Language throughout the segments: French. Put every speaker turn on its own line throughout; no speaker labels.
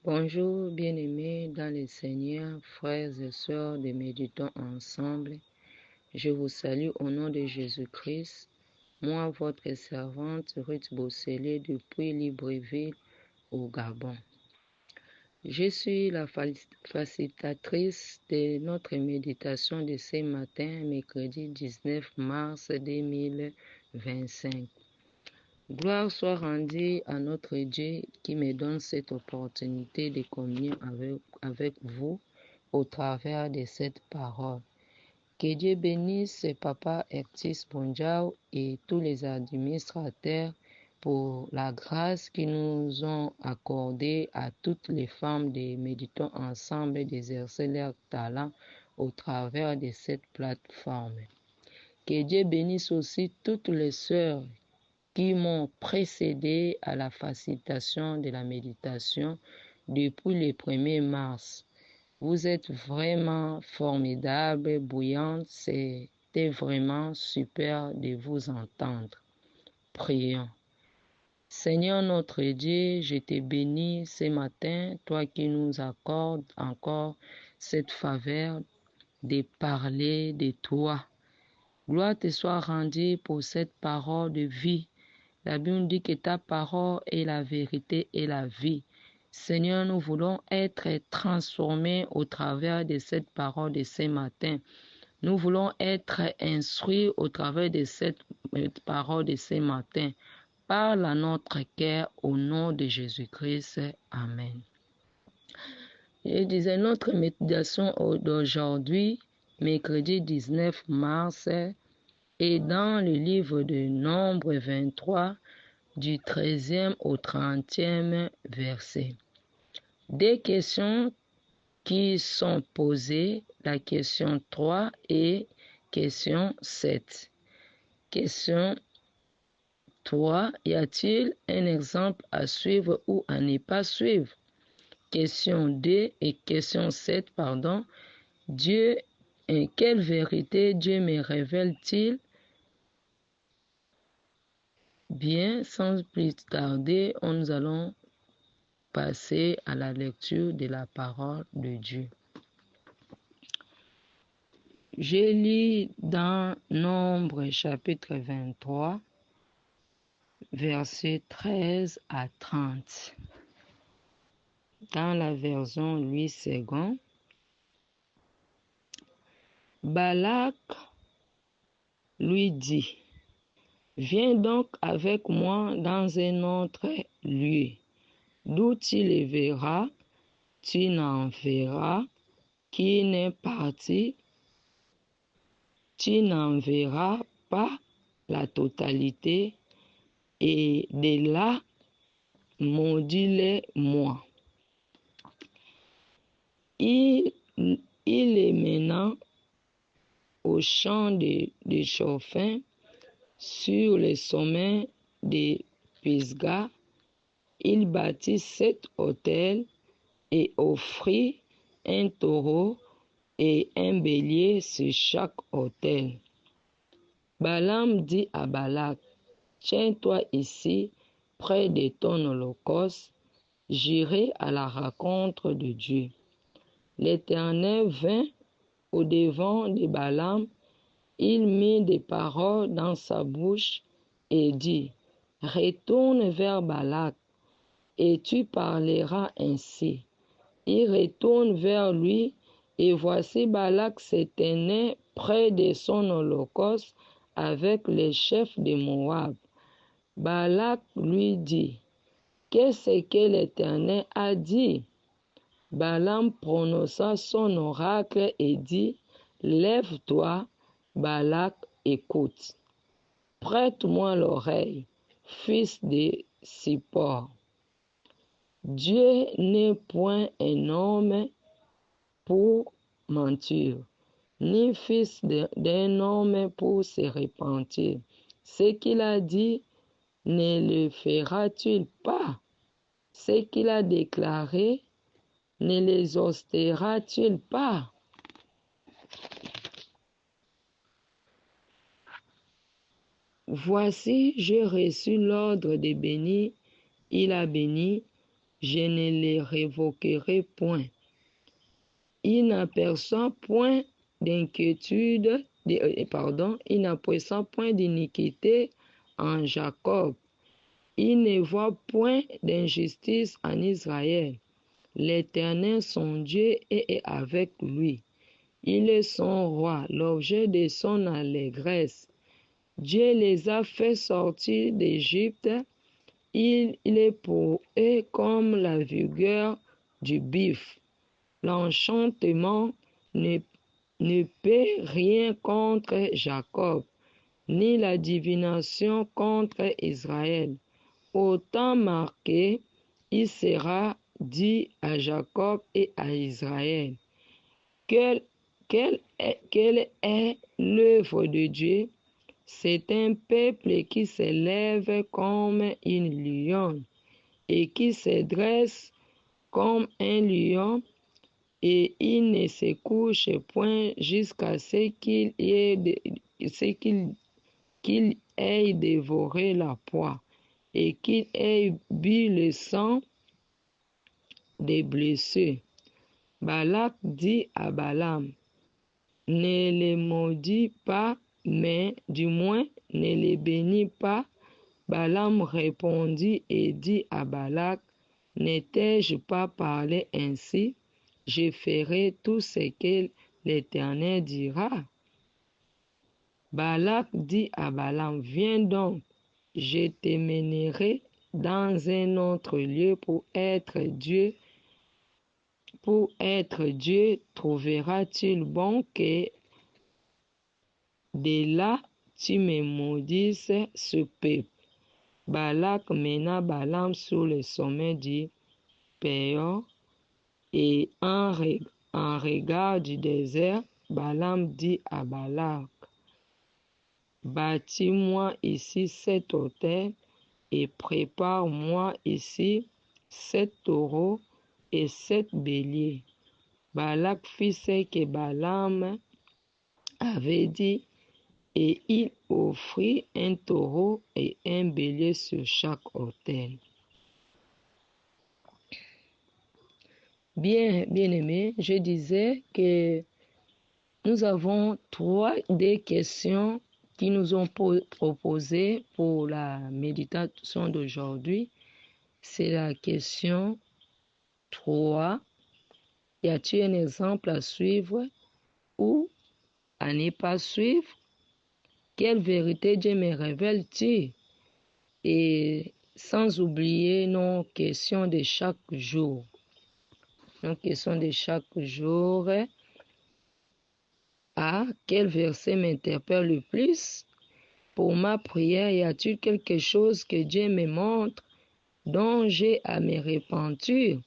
Bonjour, bien-aimés dans le Seigneur, frères et sœurs de Méditons ensemble. Je vous salue au nom de Jésus-Christ. Moi, votre servante Ruth Bosselé depuis Libreville au Gabon. Je suis la facilitatrice de notre méditation de ce matin, mercredi 19 mars 2025. Gloire soit rendue à notre Dieu qui me donne cette opportunité de communier avec vous au travers de cette parole. Que Dieu bénisse Papa Ertis Bonjao et tous les administrateurs pour la grâce qu'ils nous ont accordée à toutes les femmes de Méditons ensemble d'exercer leur talent au travers de cette plateforme. Que Dieu bénisse aussi toutes les sœurs qui m'ont précédé à la facilitation de la méditation depuis le 1er mars. Vous êtes vraiment formidables, bouillantes, c'était vraiment super de vous entendre. Prions. Seigneur notre Dieu, je te bénis ce matin, toi qui nous accordes encore cette faveur de parler de toi. Gloire te soit rendue pour cette parole de vie. La Bible dit que ta parole est la vérité et la vie. Seigneur, nous voulons être transformés au travers de cette parole de ce matin. Nous voulons être instruits au travers de cette parole de ce matin. Parle à notre cœur au nom de Jésus-Christ. Amen. Je disais, notre méditation d'aujourd'hui, mercredi 19 mars, est dans le livre de Nombre 23, du 13e au 30e verset. Des questions qui sont posées, la question 3 et question 7. Question 3, y a-t-il un exemple à suivre ou à ne pas suivre? Question 2 et question 7, Dieu, quelle vérité Dieu me révèle-t-il? Bien, sans plus tarder, nous allons passer à la lecture de la parole de Dieu. Je lis dans Nombre chapitre 23, versets 13 à 30. Dans la version 8 secondes, Balak lui dit, « Viens donc avec moi dans un autre lieu. D'où tu les verras, tu n'en verras qui n'est parti, tu n'en verras pas la totalité, et de là, maudis-les-moi. » Il est menant au champ de Chorphim, sur le sommet de Pisgah. Il bâtit 7 autels et offrit un taureau et un bélier sur chaque autel. Balaam dit à Balak, « Tiens-toi ici, près de ton holocauste, j'irai à la rencontre de Dieu. » L'Éternel vint au-devant de Balaam, il mit des paroles dans sa bouche et dit, « Retourne vers Balak, et tu parleras ainsi. » Il retourne vers lui, et voici Balak se tenait près de son holocauste avec les chefs de Moab. Balak lui dit, « Qu'est-ce que l'Éternel a dit? » Balaam prononça son oracle et dit, « Lève-toi, Balak, écoute. Prête-moi l'oreille, fils de Zippor. Dieu n'est point un homme pour mentir, ni fils d'un homme pour se repentir. Ce qu'il a dit, ne le fera-t-il pas? Ce qu'il a déclaré, ne l'exaucera-t-il pas? Voici, j'ai reçu l'ordre de bénir. Il a béni. je ne les révoquerai point. Il n'aperçoit point d'inquiétude, il n'aperçoit point d'iniquité en Jacob. Il ne voit point d'injustice en Israël. L'Éternel, son Dieu, est avec lui. Il est son roi, l'objet de son allégresse. Dieu les a fait sortir d'Égypte. Il est pour eux comme la vigueur du buffle. L'enchantement ne peut rien contre Jacob, ni la divination contre Israël. Au temps marqué, il sera dit à Jacob et à Israël, quelle est l'œuvre de Dieu? C'est un peuple qui s'élève comme une lionne et qui se dresse comme un lion, et il ne se couche point jusqu'à ce qu'il ait dévoré la proie et qu'il ait bu le sang des blessés. Balak dit à Balaam, ne les maudis pas, mais du moins ne les bénis pas. Balaam répondit et dit à Balak, n'ai-je pas parlé ainsi? Je ferai tout ce que l'Éternel dira. Balak dit à Balaam, viens donc, je te mènerai dans un autre lieu pour être Dieu. Pour être Dieu, trouveras-tu bon que de là tu me maudisses ce peuple? Balak mena Balaam sur le sommet du Péor, et en regard du désert, Balaam dit à Balak, bâtis-moi ici 7 autels et prépare-moi ici 7 taureaux et 7 béliers. Balak fit ce que Balaam avait dit, et il offrit un taureau et un bélier sur chaque autel. Bien-aimés, je disais que nous avons des questions qui nous ont proposées pour la méditation d'aujourd'hui. C'est la question 3. Y a-t-il un exemple à suivre ou à ne pas suivre? Quelle vérité Dieu me révèle-t-il? Et sans oublier nos questions de chaque jour. Nos questions de chaque jour. Quel verset m'interpelle le plus? Pour ma prière, y a-t-il quelque chose que Dieu me montre dont j'ai à me repentir,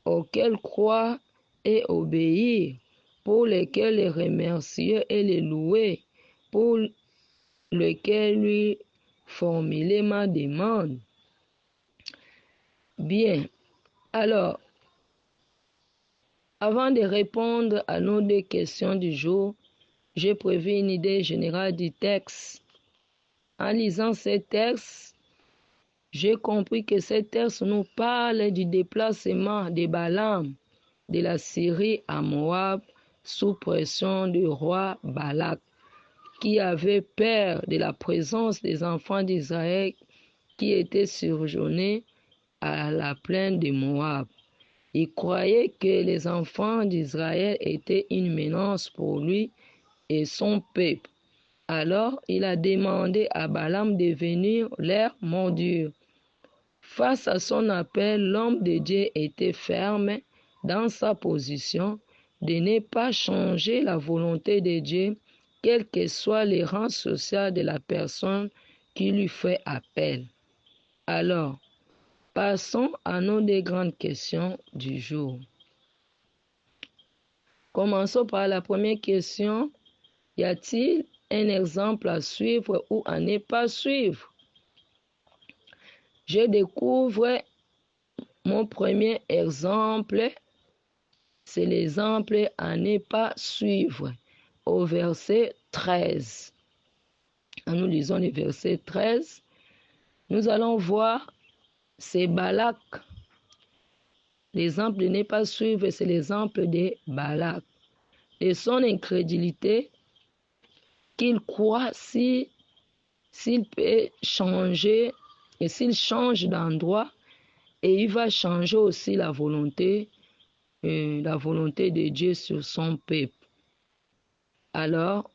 auquel croire et obéir, pour lequel le remercier et le louer, pour lequel lui formuler ma demande? Bien, alors, avant de répondre à nos 2 questions du jour, j'ai prévu une idée générale du texte. En lisant ce texte, j'ai compris que ce texte nous parle du déplacement de Balaam de la Syrie à Moab sous pression du roi Balak, qui avait peur de la présence des enfants d'Israël qui étaient séjournés à la plaine de Moab. Il croyait que les enfants d'Israël étaient une menace pour lui et son peuple. Alors il a demandé à Balaam de venir leur maudire. Face à son appel, l'homme de Dieu était ferme dans sa position de ne pas changer la volonté de Dieu, quel que soit le rang social de la personne qui lui fait appel. Alors, passons à nos 2 grandes questions du jour. Commençons par la première question. Y a-t-il un exemple à suivre ou à ne pas suivre? Je découvre mon premier exemple, c'est l'exemple à ne pas suivre au verset 13. Quand nous lisons le verset 13, nous allons voir c'est Balak L'exemple de ne pas suivre, c'est l'exemple de Balak. De son incrédulité, qu'il croit s'il peut changer, et s'il change d'endroit, et il va changer aussi la volonté de Dieu sur son peuple. Alors,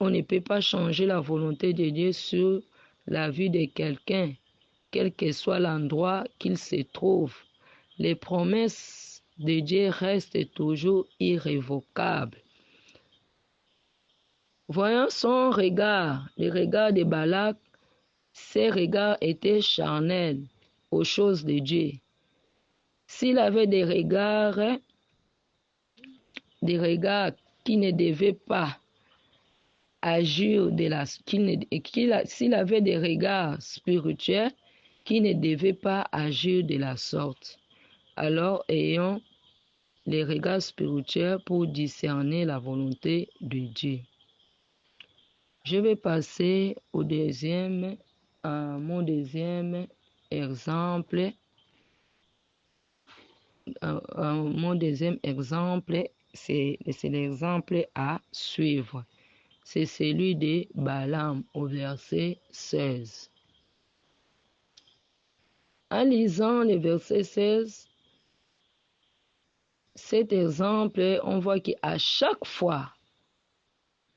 on ne peut pas changer la volonté de Dieu sur la vie de quelqu'un, quel que soit l'endroit qu'il se trouve. Les promesses de Dieu restent toujours irrévocables. Voyant son regard, le regard de Balak, ses regards étaient charnels aux choses de Dieu. S'il avait des regards qui ne devaient pas agir s'il avait des regards spirituels qui ne devaient pas agir de la sorte, alors ayons les regards spirituels pour discerner la volonté de Dieu. Je vais passer mon deuxième exemple. Mon deuxième exemple, c'est l'exemple à suivre. C'est celui de Balaam au verset 16. En lisant le verset 16, cet exemple, on voit qu'à chaque fois,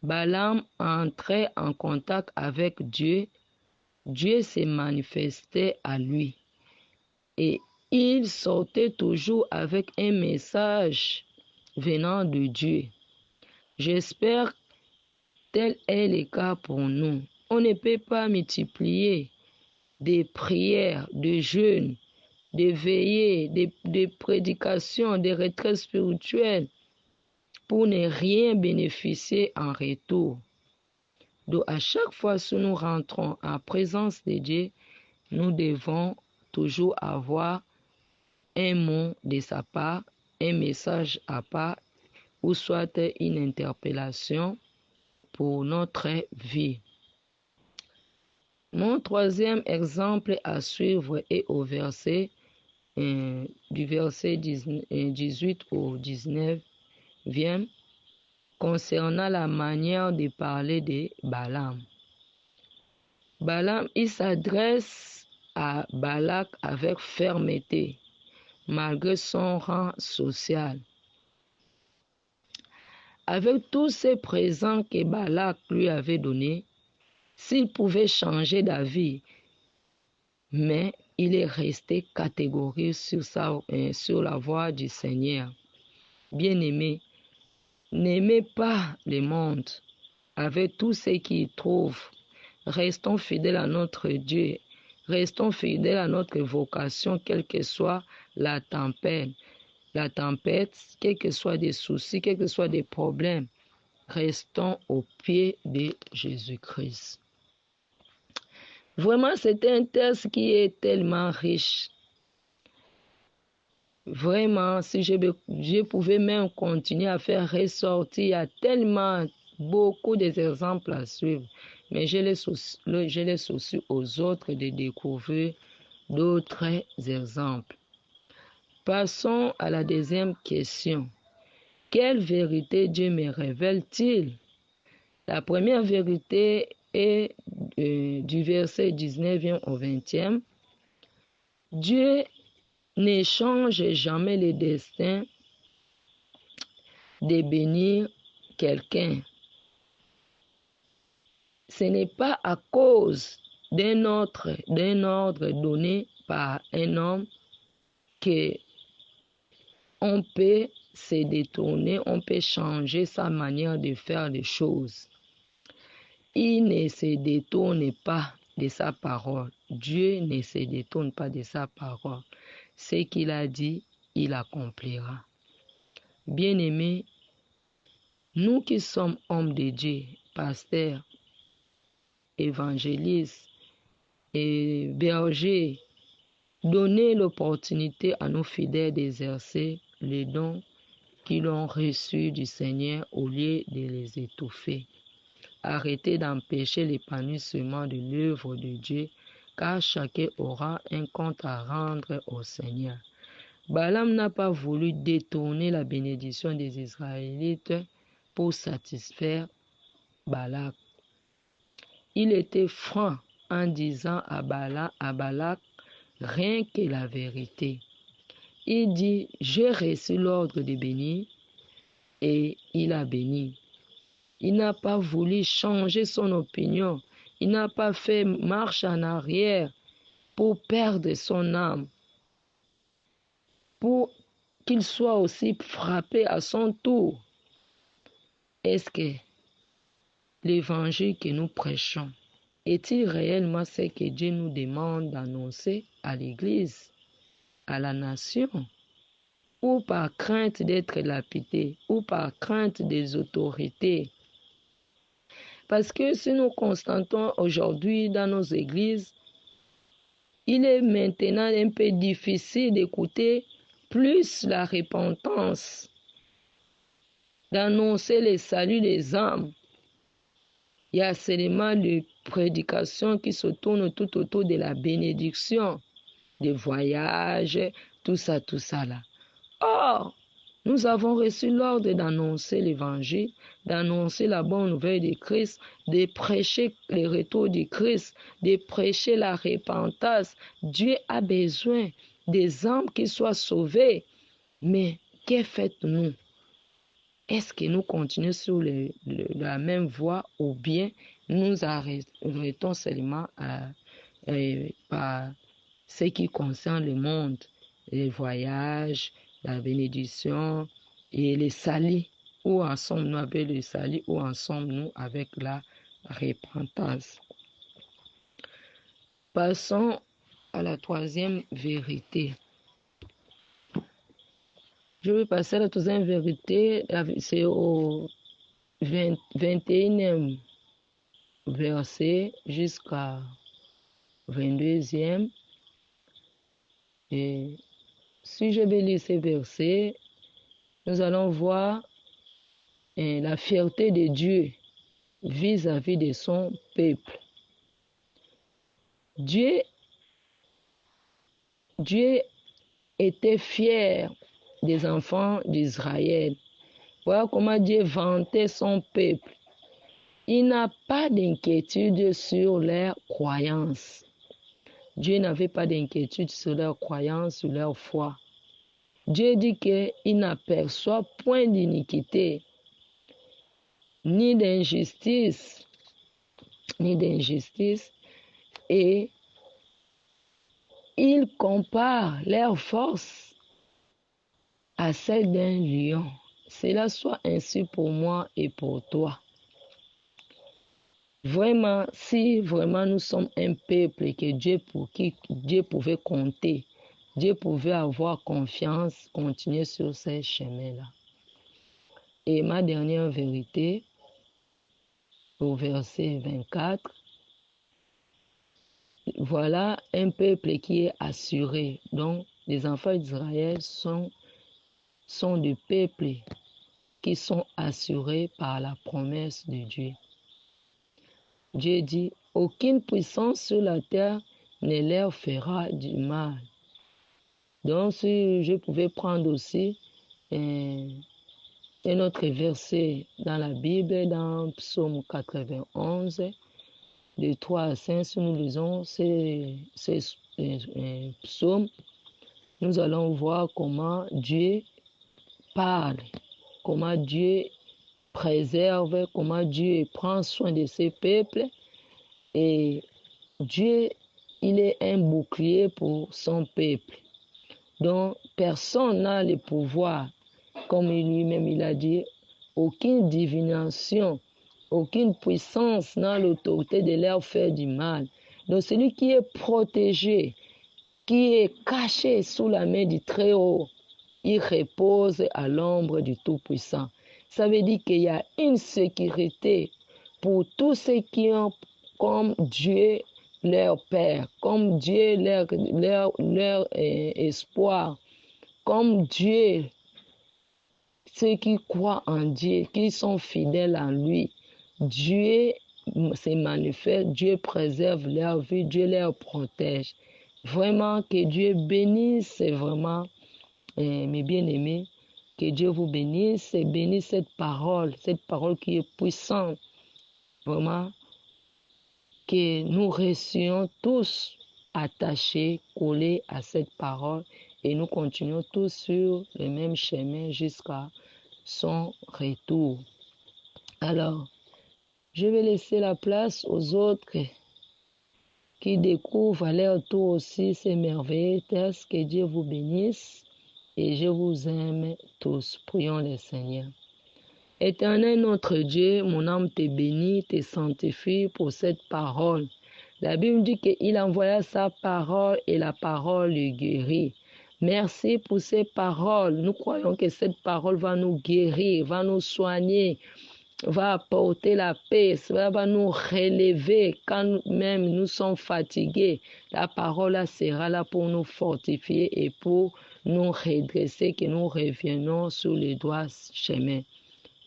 Balaam entrait en contact avec Dieu, Dieu se manifestait à lui. Et il sortait toujours avec un message venant de Dieu. J'espère que tel est le cas pour nous. On ne peut pas multiplier des prières, des jeûnes, des veillées, des prédications, des retraites spirituelles pour ne rien bénéficier en retour. Donc à chaque fois que nous rentrons en présence de Dieu, nous devons toujours avoir un mot de sa part, un message à part, ou soit une interpellation pour notre vie. Mon troisième exemple à suivre est au verset du verset 18 au 19 concernant la manière de parler de Balaam. Balaam, il s'adresse à Balak avec fermeté, malgré son rang social. Avec tous ces présents que Balak lui avait donnés, s'il pouvait changer d'avis, mais il est resté catégorique sur la voie du Seigneur. Bien-aimé, n'aimez pas le monde avec tout ce qu'il trouve. Restons fidèles à notre Dieu. Restons fidèles à notre vocation, quelle que soit la tempête. La tempête, quels que soient des soucis, quels que soient des problèmes, restons au pied de Jésus-Christ. Vraiment, c'est un texte qui est tellement riche. Vraiment, si je pouvais même continuer à faire ressortir, il y a tellement beaucoup d'exemples à suivre. Mais je les soucie aux autres de découvrir d'autres exemples. Passons à la deuxième question. Quelle vérité Dieu me révèle-t-il? La première vérité est du verset 19 au 20e. Dieu ne change jamais le destin de bénir quelqu'un. Ce n'est pas à cause d'un ordre donné par un homme que on peut se détourner, on peut changer sa manière de faire les choses. Il ne se détourne pas de sa parole. Dieu ne se détourne pas de sa parole. Ce qu'il a dit, il accomplira. Bien-aimés, nous qui sommes hommes de Dieu, pasteurs, évangélistes et bergers, donnez l'opportunité à nos fidèles d'exercer les dons qu'ils ont reçus du Seigneur au lieu de les étouffer. Arrêtez d'empêcher l'épanouissement de l'œuvre de Dieu, car chacun aura un compte à rendre au Seigneur. Balaam n'a pas voulu détourner la bénédiction des Israélites pour satisfaire Balak. Il était franc en disant à Balak rien que la vérité. Il dit, j'ai reçu l'ordre de bénir, et il a béni. Il n'a pas voulu changer son opinion. Il n'a pas fait marche en arrière pour perdre son âme, pour qu'il soit aussi frappé à son tour. Est-ce que l'évangile que nous prêchons est-il réellement ce que Dieu nous demande d'annoncer à l'Église, à la nation, ou par crainte d'être lapidé, ou par crainte des autorités? Parce que si nous constatons aujourd'hui dans nos églises, il est maintenant un peu difficile d'écouter plus la repentance, d'annoncer le salut des âmes. Il y a seulement des prédications qui se tournent tout autour de la bénédiction, des voyages, tout ça là. Or, nous avons reçu l'ordre d'annoncer l'évangile, d'annoncer la bonne nouvelle de Christ, de prêcher le retour du Christ, de prêcher la repentance. Dieu a besoin des âmes qui soient sauvées. Mais que faites-nous? Est-ce que nous continuons sur la même voie ou bien nous arrêtons seulement par ce qui concerne le monde, les voyages, la bénédiction et les salis? Où en sommes-nous avec le salut? Où en sommes-nous avec la repentance? Passons à la troisième vérité. Je vais passer à la troisième vérité, c'est au 21e verset jusqu'à 22e. Et si je vais lire ces versets, nous allons voir la fierté de Dieu vis-à-vis de son peuple. Dieu était fier des enfants d'Israël. Voilà comment Dieu vantait son peuple. Il n'a pas d'inquiétude sur leurs croyances. Dieu n'avait pas d'inquiétude sur leurs croyances, sur leur foi. Dieu dit qu'il n'aperçoit point d'iniquité, ni d'injustice, et il compare leur force à celle d'un lion. Cela soit ainsi pour moi et pour toi. Vraiment, si vraiment nous sommes un peuple pour qui Dieu pouvait compter, Dieu pouvait avoir confiance, continuer sur ces chemins-là. Et ma dernière vérité, au verset 24, voilà un peuple qui est assuré. Donc, les enfants d'Israël sont des peuples qui sont assurés par la promesse de Dieu. Dieu dit, aucune puissance sur la terre ne leur fera du mal. Donc, si je pouvais prendre aussi un autre verset dans la Bible, dans Psaume 91, de 3 à 5, si nous lisons ces psaumes, nous allons voir comment Dieu parle, comment Dieu préserve, comment Dieu prend soin de ses peuples. Et Dieu, il est un bouclier pour son peuple. Donc, personne n'a le pouvoir, comme lui-même il a dit, aucune divination, aucune puissance n'a l'autorité de leur faire du mal. Donc, celui qui est protégé, qui est caché sous la main du Très-Haut, il repose à l'ombre du Tout-Puissant. Ça veut dire qu'il y a une sécurité pour tous ceux qui ont comme Dieu leur Père, comme Dieu leur espoir, comme Dieu, ceux qui croient en Dieu, qui sont fidèles en lui. Dieu se manifeste, Dieu préserve leur vie, Dieu leur protège. Vraiment que Dieu bénisse vraiment mes bien-aimés, que Dieu vous bénisse et bénisse cette parole qui est puissante. Vraiment, que nous restions tous attachés, collés à cette parole et nous continuons tous sur le même chemin jusqu'à son retour. Alors, je vais laisser la place aux autres qui découvrent à leur tour aussi ces merveilleux textes. Que Dieu vous bénisse et je vous aime tous. Prions le Seigneur. Éternel notre Dieu, mon âme te bénit, te sanctifie pour cette parole. La Bible dit qu'il envoya sa parole et la parole le guérit. Merci pour ces paroles. Nous croyons que cette parole va nous guérir, va nous soigner, va apporter la paix, cela va nous relever quand même nous sommes fatigués. La parole sera là pour nous fortifier et pour nous redresser, que nous reviennons sur le droit chemin.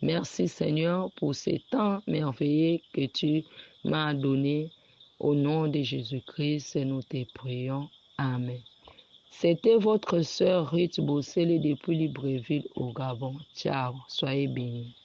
Merci Seigneur pour ce temps merveilleux que tu m'as donné. Au nom de Jésus-Christ, nous te prions. Amen. C'était votre sœur Ruth Bossele depuis Libreville au Gabon. Ciao, soyez bénis.